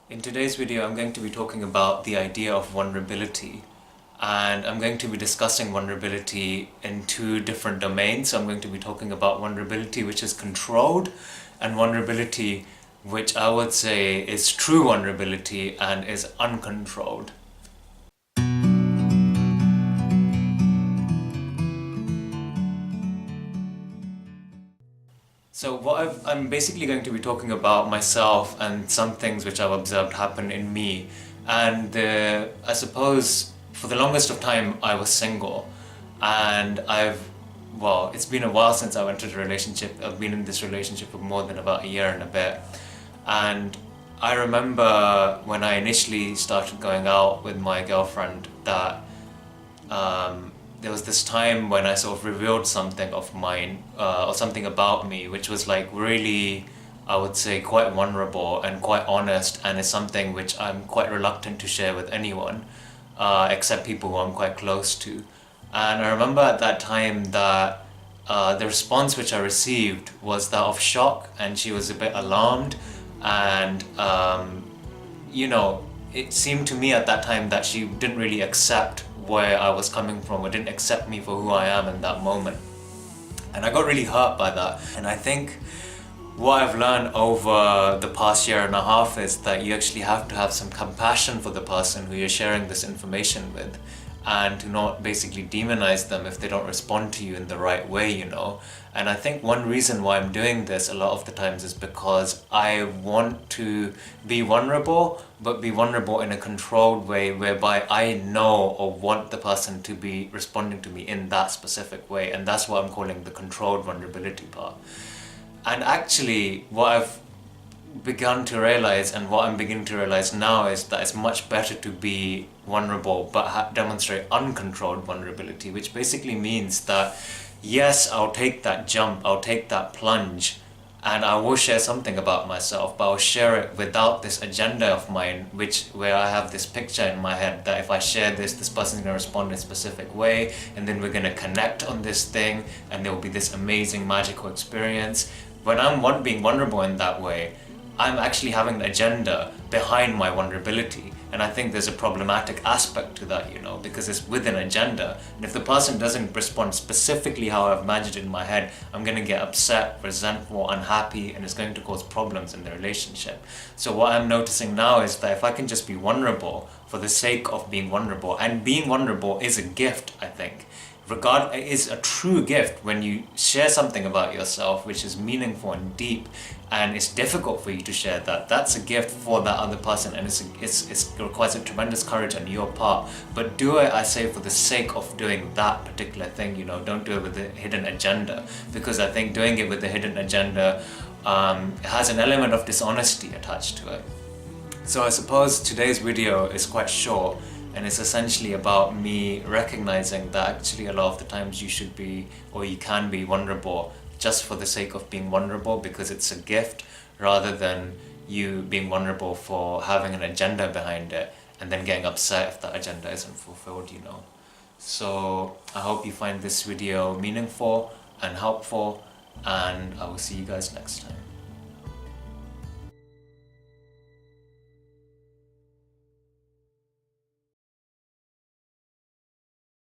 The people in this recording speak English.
In today's video, I'm going to be talking about the idea of vulnerability, and I'm going to be discussing vulnerability in two different domains. So I'm going to be talking about vulnerability which is controlled and vulnerability which I would say is true vulnerability and is uncontrolled. So I'm basically going to be talking about myself and some things which I've observed happen in me. And I suppose for the longest of time I was single, and it's been a while since I entered a relationship. I've been in this relationship for more than about a year and a bit. And I remember when I initially started going out with my girlfriend that there was this time when I sort of revealed something of mine, or something about me, which was like really, I would say, quite vulnerable and quite honest, and is something which I'm quite reluctant to share with anyone, except people who I'm quite close to. And I remember at that time that the response which I received was that of shock, and she was a bit alarmed, and it seemed to me at that time that she didn't really accept where I was coming from, or didn't accept me for who I am in that moment. And I got really hurt by that. And I think what I've learned over the past year and a half is that you actually have to have some compassion for the person who you're sharing this information with, and to not basically demonize them if they don't respond to you in the right way. And I think one reason why I'm doing this a lot of the times is because I want to be vulnerable, but be vulnerable in a controlled way, whereby I know or want the person to be responding to me in that specific way. And that's what I'm calling the controlled vulnerability part. And actually, what I've begun to realize, and what I'm beginning to realize now, is that it's much better to be vulnerable but demonstrate uncontrolled vulnerability, which basically means that yes, I'll take that jump, I'll take that plunge, and I will share something about myself, but I'll share it without this agenda of mine, where I have this picture in my head that if I share this person's going to respond in a specific way, and then we're going to connect on this thing, and there will be this amazing magical experience. When I'm being vulnerable in that way, I'm actually having an agenda behind my vulnerability. And I think there's a problematic aspect to that, because it's with an agenda. And if the person doesn't respond specifically how I've imagined it in my head, I'm going to get upset, resentful, unhappy, and it's going to cause problems in the relationship. So what I'm noticing now is that if I can just be vulnerable for the sake of being vulnerable, and being vulnerable is a gift, I think. Is a true gift when you share something about yourself which is meaningful and deep, and it's difficult for you to share that. That's a gift for that other person, and it requires a tremendous courage on your part. But do it, I say, for the sake of doing that particular thing. Don't do it with a hidden agenda, because I think doing it with a hidden agenda has an element of dishonesty attached to it. So I suppose today's video is quite short, and it's essentially about me recognizing that actually a lot of the times you should be, or you can be, vulnerable just for the sake of being vulnerable, because it's a gift, rather than you being vulnerable for having an agenda behind it and then getting upset if that agenda isn't fulfilled. So I hope you find this video meaningful and helpful, and I will see you guys next time.